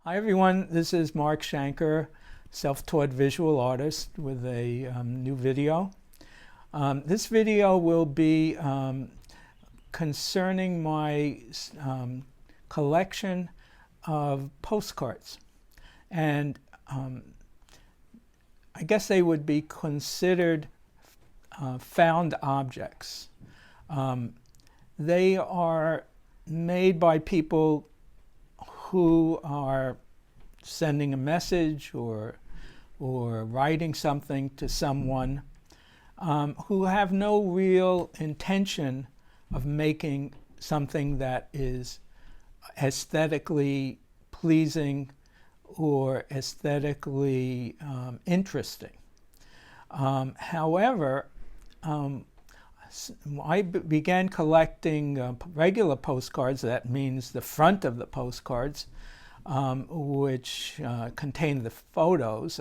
Hi everyone, this is Mark Shanker, self-taught visual artist with a new video. This video will be concerning my collection of postcards, and I guess they would be considered found objects. They are made by people who are sending a message or writing something to someone who have no real intention of making something that is aesthetically pleasing or aesthetically interesting. However, I began collecting regular postcards. That means the front of the postcards, which contain the photos.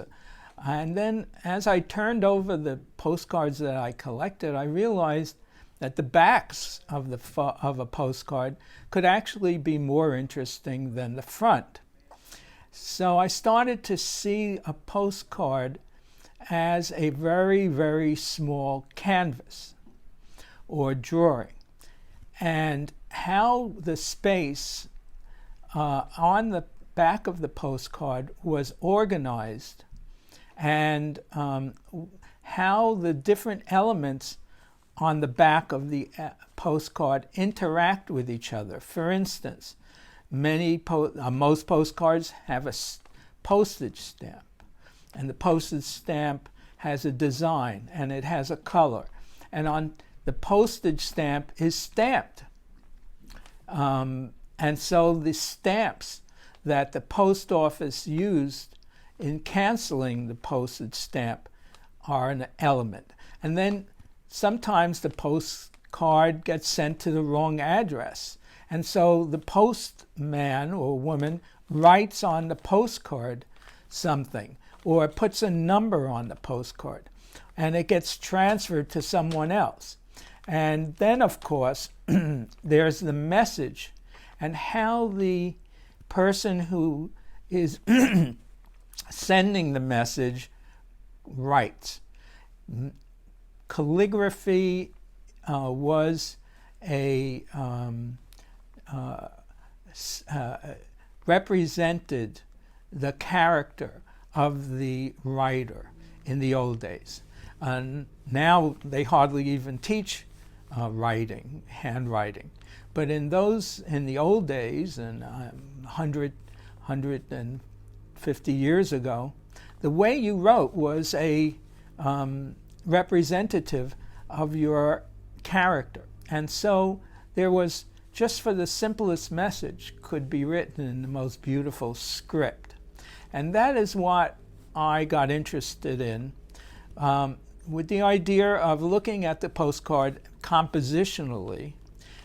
And then as I turned over the postcards that I collected, I realized that the backs of a postcard could actually be more interesting than the front. So I started to see a postcard as a very, very small canvas or drawing, and how the space on the back of the postcard was organized, and how the different elements on the back of the postcard interact with each other. For instance, most postcards have a postage stamp, and the postage stamp has a design and it has a color, and on the postage stamp is stamped. And so the stamps that the post office used in canceling the postage stamp are an element. And then sometimes the postcard gets sent to the wrong address. And so the postman or woman writes on the postcard something, or puts a number on the postcard, and it gets transferred to someone else. And then, of course, there's the message and how the person who is sending the message writes. Calligraphy was represented the character of the writer in the old days. And now they hardly even teach handwriting. But in the old days, and 150 years ago, the way you wrote was a representative of your character. And so there was, just for the simplest message, could be written in the most beautiful script. And that is what I got interested in, with the idea of looking at the postcard compositionally,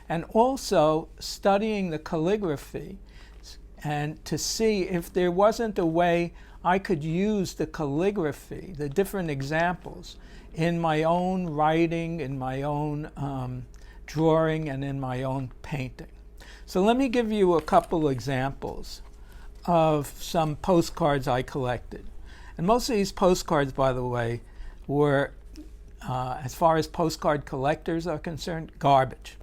and also studying the calligraphy, and to see if there wasn't a way I could use the calligraphy, the different examples, in my own writing, in my own drawing, and in my own painting. So let me give you a couple examples of some postcards I collected. And most of these postcards, by the way, were, as far as postcard collectors are concerned, garbage,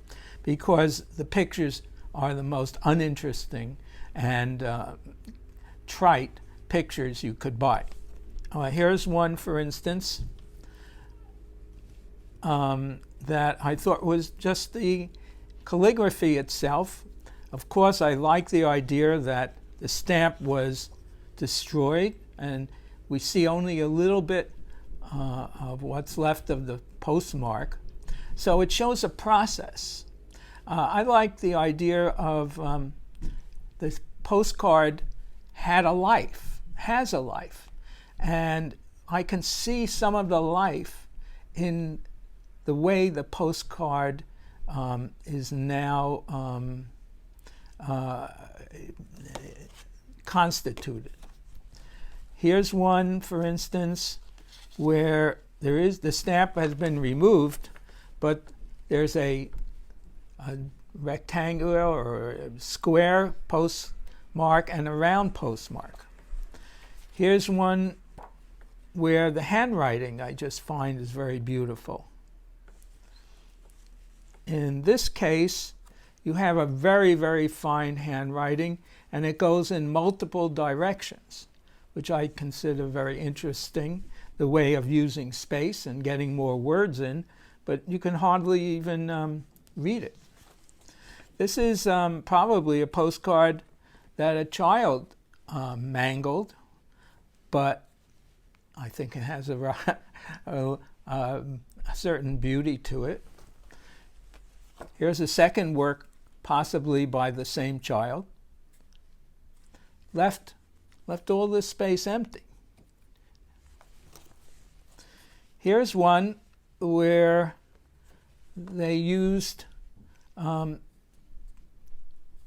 because the pictures are the most uninteresting and trite pictures you could buy. Here's one, for instance, that I thought was just the calligraphy itself. Of course, I like the idea that the stamp was destroyed, and we see only a little bit of what's left of the postmark. So it shows a process. I like the idea of this postcard has a life. And I can see some of the life in the way the postcard is now constituted. Here's one, for instance, where the stamp has been removed, but there's a rectangular or a square mark and a round postmark. Here's one where the handwriting I just find is very beautiful. In this case, you have a very, very fine handwriting, and it goes in multiple directions, which I consider very interesting, the way of using space and getting more words in, but you can hardly even read it. This is probably a postcard that a child mangled, but I think it has a certain beauty to it. Here's a second work, possibly by the same child. Left all this space empty. Here's one where they used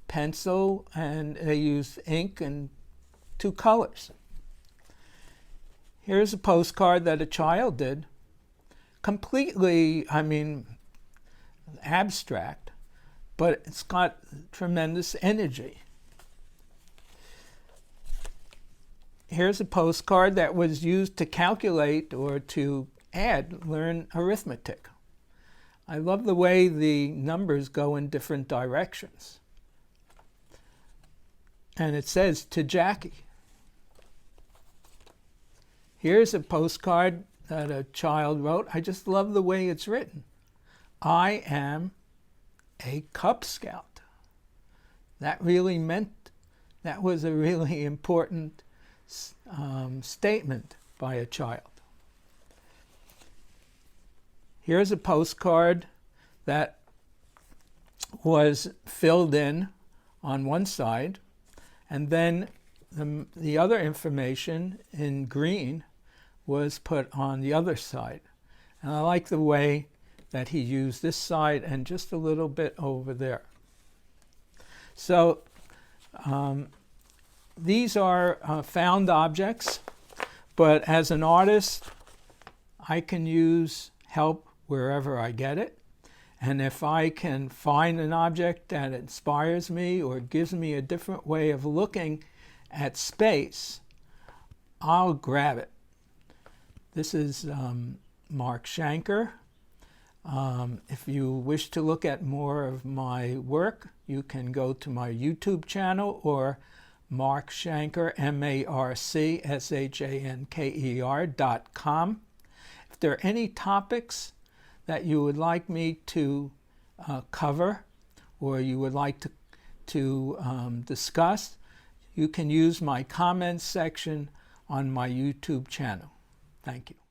pencil and they used ink and two colors. Here's a postcard that a child did, completely, abstract, but it's got tremendous energy. Here's a postcard that was used to calculate or to learn arithmetic. I love the way the numbers go in different directions. And it says, "To Jackie." Here's a postcard that a child wrote. I just love the way it's written. "I am a Cub Scout." That was a really important statement by a child. Here's a postcard that was filled in on one side, and then the other information in green was put on the other side. And I like the way that he used this side and just a little bit over there. So these are found objects, but as an artist, I can use help wherever I get it. And if I can find an object that inspires me or gives me a different way of looking at space, I'll grab it. This is Mark Shanker. If you wish to look at more of my work, you can go to my YouTube channel or Mark Shanker, MarkShanker.com. If there are any topics that you would like me to cover or you would like to discuss, you can use my comments section on my YouTube channel. Thank you.